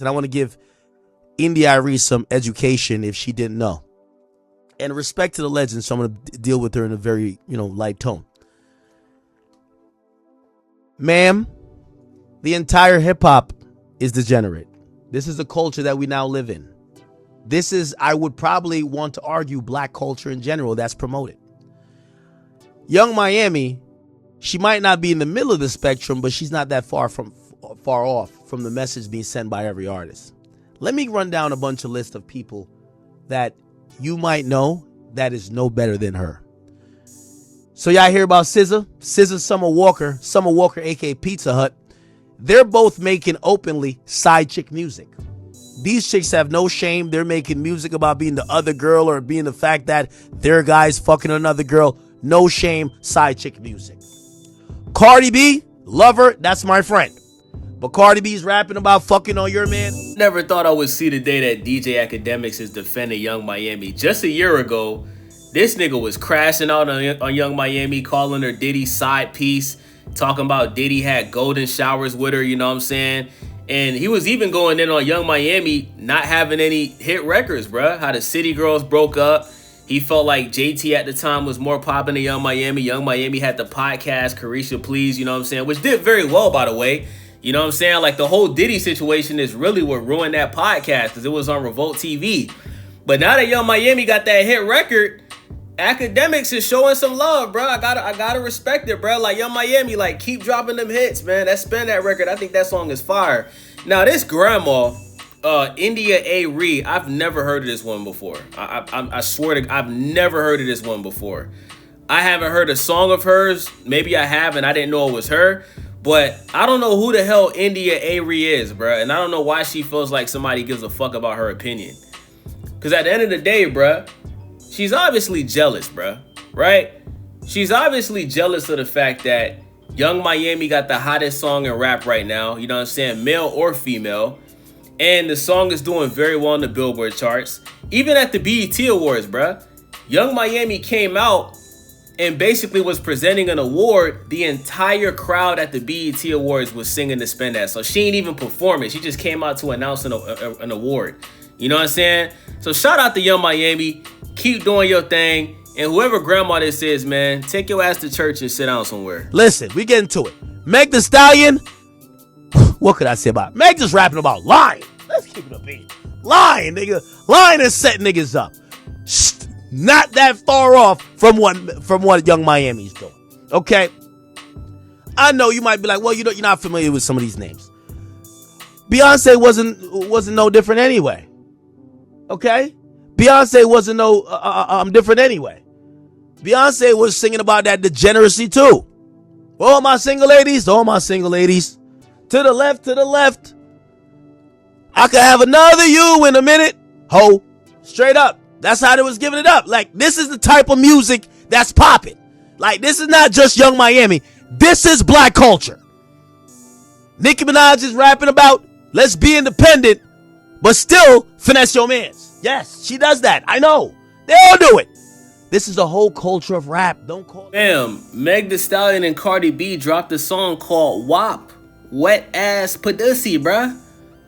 And I want to give India Arie some education if she didn't know. And respect to the legend, so I'm going to deal with her in a very, light tone. Ma'am, the entire hip-hop is degenerate. This is the culture that we now live in. This is, I would probably want to argue, black culture in general that's promoted. Yung Miami, she might not be in the middle of the spectrum, but she's not that far off from the message being sent by every artist. Let me run down a bunch of lists of people that you might know that is no better than her. So y'all hear about SZA, Summer Walker, aka Pizza Hut. They're both making openly side chick music. These chicks have no shame. They're making music about being the other girl or being the fact that their guy's fucking another girl. No shame, side chick music. Cardi B, love her, that's my friend. But Cardi B's rapping about fucking on your man. Never thought I would see the day that DJ Akademiks is defending Yung Miami. Just a year ago, this nigga was crashing out on Yung Miami, calling her Diddy's side piece, talking about Diddy had golden showers with her, you know what I'm saying? And he was even going in on Yung Miami not having any hit records, bruh. How the City Girls broke up. He felt like JT at the time was more popping than Yung Miami. Yung Miami had the podcast, Carisha Please, you know what I'm saying? Which did very well, by the way. You know what I'm saying? Like, the whole Diddy situation is really what ruined that podcast because it was on Revolt TV. But now that Yung Miami got that hit record, Akademiks is showing some love, bro. I gotta respect it, bro. Like, Yung Miami, like, keep dropping them hits, man. That Spend That record, I think that song is fire. Now, this grandma, India Arie, I've never heard of this one before. I swear to God, I've never heard of this one before. I haven't heard a song of hers. Maybe I have, and I didn't know it was her. But I don't know who the hell India Arie is, bruh. And I don't know why she feels like somebody gives a fuck about her opinion. Because at the end of the day, bruh, she's obviously jealous, bruh. Right? She's obviously jealous of the fact that Yung Miami got the hottest song in rap right now. You know what I'm saying? Male or female. And the song is doing very well on the Billboard charts. Even at the BET Awards, bruh. Yung Miami came out and basically was presenting an award. The entire crowd at the BET Awards was singing the Spend That. So she ain't even perform it. She just came out to announce an award. You know what I'm saying? So shout out to Yung Miami. Keep doing your thing. And whoever grandma this is, man, take your ass to church and sit down somewhere. Listen, we get into it. Meg Thee Stallion. What could I say about it? Meg just rapping about lying. Let's keep it a beat. Lying, nigga. Lying and setting niggas up. Not that far off from what Yung Miami's doing. Okay? I know you might be like, well, you're not familiar with some of these names. Beyonce wasn't no different anyway. Okay? Beyonce wasn't different anyway. Beyonce was singing about that degeneracy too. All my single ladies. To the left. I could have another you in a minute. Ho. Straight up. That's how they was giving it up. Like, this is the type of music that's popping. Like, this is not just Yung Miami. This is black culture. Nicki Minaj is rapping about let's be independent, but still finesse your mans. Yes, she does that. I know. They all do it. This is the whole culture of rap. Don't call it. Damn, Meg Thee Stallion and Cardi B dropped a song called WAP. Wet Ass Pussy, bruh.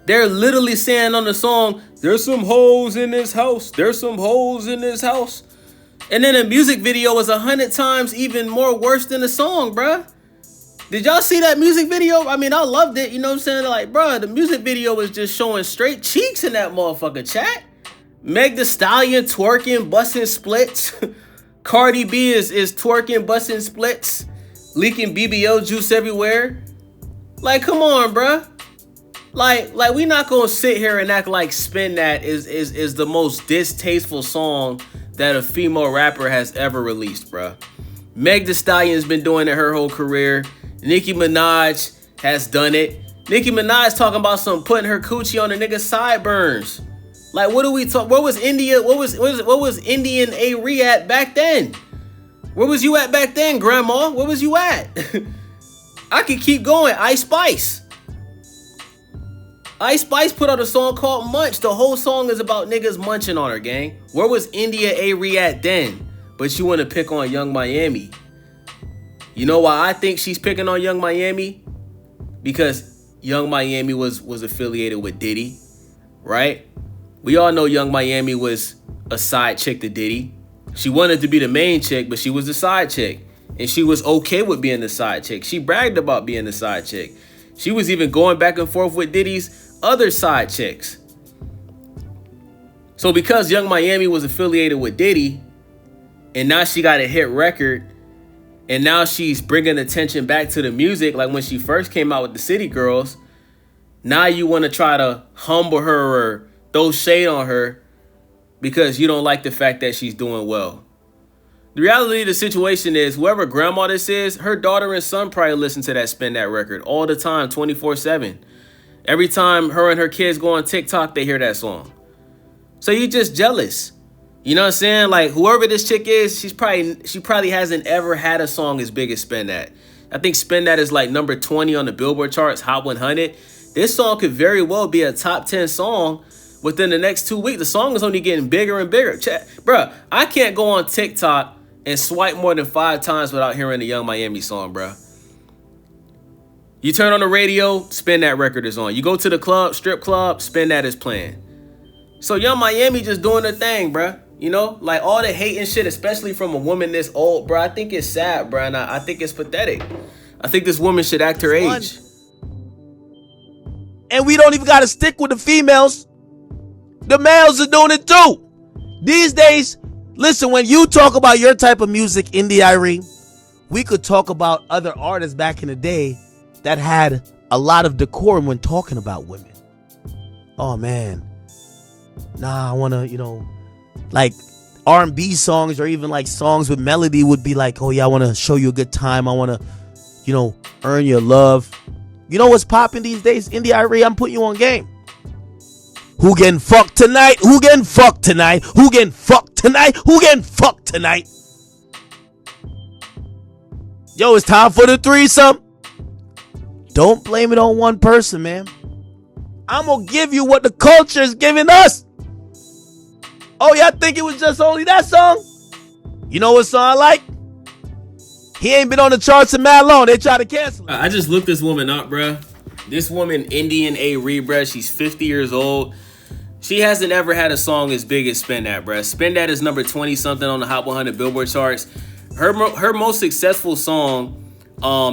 They're literally saying on the song, there's some hoes in this house. There's some hoes in this house. And then the music video was 100 times even more worse than the song, bruh. Did y'all see that music video? I mean, I loved it. You know what I'm saying? Like, bruh, the music video was just showing straight cheeks in that motherfucker, chat. Meg Thee Stallion twerking, busting splits. Cardi B is twerking, busting splits. Leaking BBL juice everywhere. Like, come on, bruh. Like we not gonna sit here and act like Spend That is the most distasteful song that a female rapper has ever released, bruh. Meg Thee Stallion's been doing it her whole career. Nicki Minaj has done it. Nicki Minaj talking about some putting her coochie on a nigga's sideburns. Like, what do we talk? What was India? What was Indian Arie at back then? Where was you at back then, Grandma? Where was you at? I could keep going. Ice Spice put out a song called Munch. The whole song is about niggas munching on her, gang. Where was India Arie at then? But you want to pick on Yung Miami. You know why I think she's picking on Yung Miami? Because Yung Miami was affiliated with Diddy. right? We all know Yung Miami was a side chick to Diddy. She wanted to be the main chick, but she was the side chick. And she was okay with being the side chick. She bragged about being the side chick. She was even going back and forth with Diddy's other side chicks. So because Yung Miami was affiliated with Diddy, and now she got a hit record, and now she's bringing attention back to the music, like when she first came out with the City Girls, now you want to try to humble her or throw shade on her because you don't like the fact that she's doing well. The reality of the situation is, whoever grandma this is, her daughter and son probably listen to that Spend That record all the time, 24/7. Every time her and her kids go on TikTok, they hear that song. So you just jealous. You know what I'm saying? Like, whoever this chick is, she probably hasn't ever had a song as big as Spend That. I think Spend That is like number 20 on the Billboard charts, Hot 100. This song could very well be a top 10 song within the next 2 weeks. The song is only getting bigger and bigger. Bruh, I can't go on TikTok and swipe more than 5 times without hearing the Yung Miami song, bruh. You turn on the radio, Spend That record is on. You go to the club, strip club, Spend That is playing. So Yung Miami just doing her thing, bruh. You know, like all the hate and shit, especially from a woman this old, bro. I think it's sad, bro, and I think it's pathetic. I think this woman should act her age. And we don't even got to stick with the females. The males are doing it too. These days, listen, when you talk about your type of music, India Arie, we could talk about other artists back in the day that had a lot of decorum when talking about women. Oh, man. Nah, I want to, like R&B songs or even like songs with melody would be like, oh yeah, I want to show you a good time. I want to, earn your love. You know what's popping these days? India Arie, I'm putting you on game. Who getting fucked tonight? Who getting fucked tonight? Who getting fucked tonight? Who getting fucked tonight? Yo, it's time for the threesome. Don't blame it on one person, man. I'm going to give you what the culture is giving us. Oh, y'all think it was just only that song? You know what song I like? He ain't been on the charts in mad long. They try to cancel it. I just looked this woman up, bruh. This woman, India Arie, bruh, she's 50 years old. She hasn't ever had a song as big as Spend That, bruh. Spend That is number 20-something on the Hot 100 Billboard charts. Her most successful song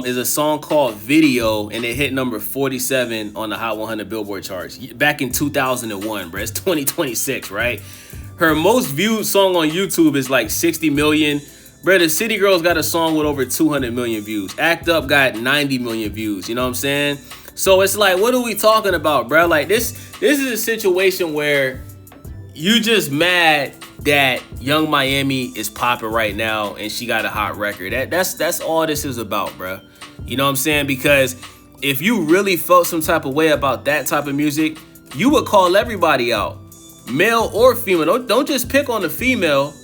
is a song called Video, and it hit number 47 on the Hot 100 Billboard charts back in 2001, bruh. It's 2026, right? Her most viewed song on YouTube is like 60 million. Bruh, the City Girls got a song with over 200 million views. Act Up got 90 million views. You know what I'm saying? So it's like, what are we talking about, bruh? Like, this is a situation where you just mad that Yung Miami is popping right now and she got a hot record. That's all this is about, bruh. You know what I'm saying? Because if you really felt some type of way about that type of music, you would call everybody out. Male or female. Don't just pick on the female,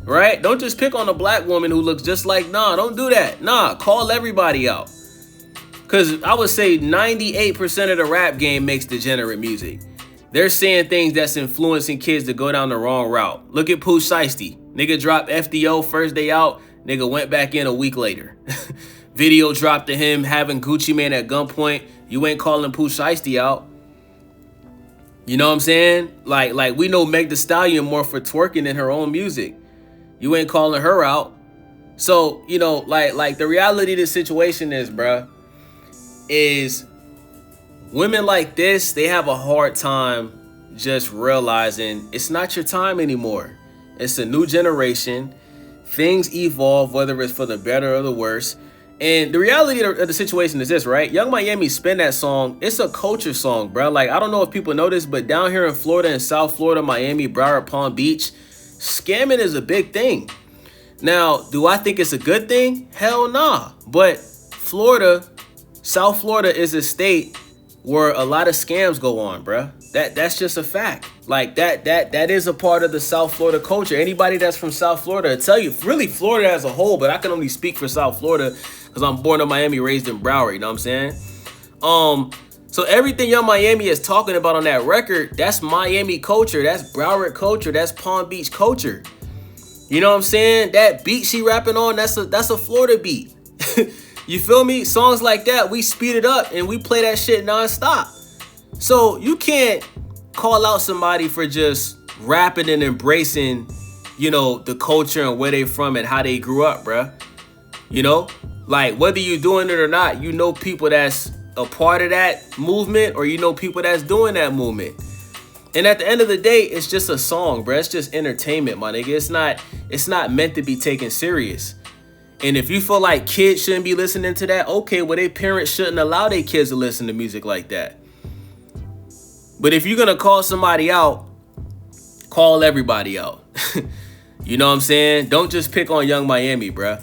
right? Don't just pick on a black woman who looks just like, nah, don't do that. Nah, call everybody out. Because I would say 98% of the rap game makes degenerate music. They're saying things that's influencing kids to go down the wrong route. Look at Pooh Shiesty. Nigga dropped FDO first day out. Nigga went back in a week later. Video dropped to him having Gucci Mane at gunpoint. You ain't calling Pooh Shiesty out. You know what I'm saying? Like we know Meg Thee Stallion more for twerking than her own music. You ain't calling her out. So, like the reality of the situation is, bruh, is women like this, they have a hard time just realizing it's not your time anymore. It's a new generation. Things evolve, whether it's for the better or the worse. And the reality of the situation is this, right? Yung Miami Spend That song, it's a culture song, bro. Like, I don't know if people know this, but down here in Florida and South Florida, Miami, Broward, Palm Beach, scamming is a big thing. Now, do I think it's a good thing? Hell nah. But Florida, South Florida is a state where a lot of scams go on, bruh. That's just a fact. Like that is a part of the South Florida culture. Anybody that's from South Florida will tell you, really Florida as a whole, but I can only speak for South Florida because I'm born in Miami, raised in Broward, you know what I'm saying? So everything Yung Miami is talking about on that record, that's Miami culture, that's Broward culture, that's Palm Beach culture. You know what I'm saying? That beat she rapping on, that's a Florida beat. You feel me? Songs like that, we speed it up and we play that shit nonstop. So you can't call out somebody for just rapping and embracing, you know, the culture and where they from and how they grew up, bruh. You know, like whether you're doing it or not, you know people that's a part of that movement, or you know people that's doing that movement. And at the end of the day, it's just a song, bruh. It's just entertainment, my nigga. It's not meant to be taken serious. And if you feel like kids shouldn't be listening to that, okay, well, their parents shouldn't allow their kids to listen to music like that. But if you're gonna call somebody out, call everybody out. You know what I'm saying? Don't just pick on Yung Miami, bruh.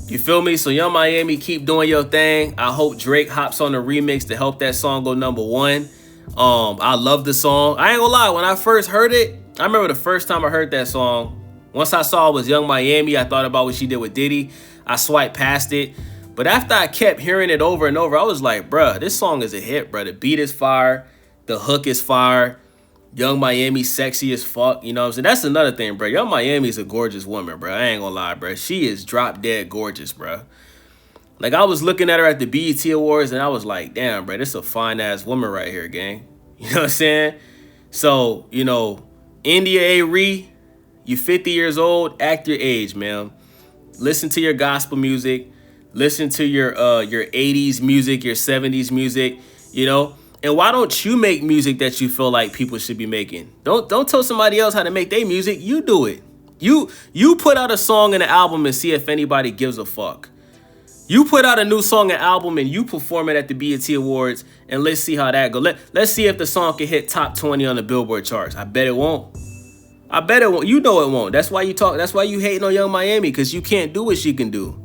You feel me? So Yung Miami, keep doing your thing. I hope Drake hops on the remix to help that song go #1. I love the song. I ain't gonna lie, when I first heard it, I remember the first time I heard that song, once I saw it was Yung Miami, I thought about what she did with Diddy. I swiped past it. But after I kept hearing it over and over, I was like, bruh, this song is a hit, bruh. The beat is fire. The hook is fire. Yung Miami sexy as fuck, you know what I'm saying? That's another thing, bro. Yung Miami's a gorgeous woman, bro. I ain't gonna lie, bro. She is drop dead gorgeous, bro. Like, I was looking at her at the BET Awards, and I was like, damn, bro, this is a fine-ass woman right here, gang. You know what I'm saying? So, you know, India Arie, you 50 years old, act your age, man. Listen to your gospel music. Listen to your 80s music, your 70s music, you know? And why don't you make music that you feel like people should be making? Don't tell somebody else how to make their music. You do it. You put out a song and an album and see if anybody gives a fuck. You put out a new song and album and you perform it at the BET Awards, and let's see how that goes. Let's see if the song can hit top 20 on the Billboard charts. I bet it won't. I bet it won't. You know it won't. That's why you talk. That's why you hating on Yung Miami, because you can't do what she can do.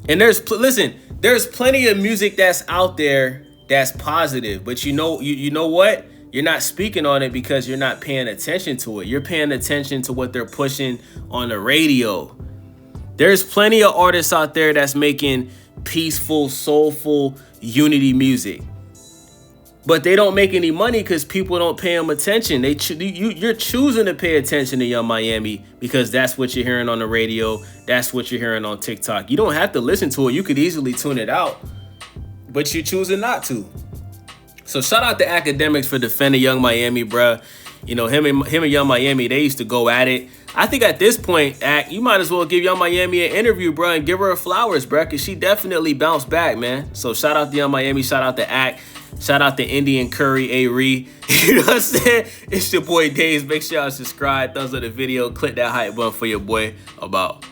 And there's plenty of music that's out there that's positive, but you know what? You're not speaking on it because you're not paying attention to it. You're paying attention to what they're pushing on the radio. There's plenty of artists out there that's making peaceful, soulful, unity music, but they don't make any money because people don't pay them attention. You're choosing to pay attention to Yung Miami because that's what you're hearing on the radio. That's what you're hearing on TikTok. You don't have to listen to it. You could easily tune it out, but you're choosing not to. So shout out to Akademiks for defending Yung Miami, bruh. You know, him and Yung Miami, they used to go at it. I think at this point, you might as well give Yung Miami an interview, bruh, and give her her flowers, bruh, because she definitely bounced back, man. So shout out to Yung Miami, shout out to Ak, shout out to Indian Curry, Arie. You know what I'm saying? It's your boy Days. Make sure y'all subscribe, thumbs up the video, click that hype button for your boy. About.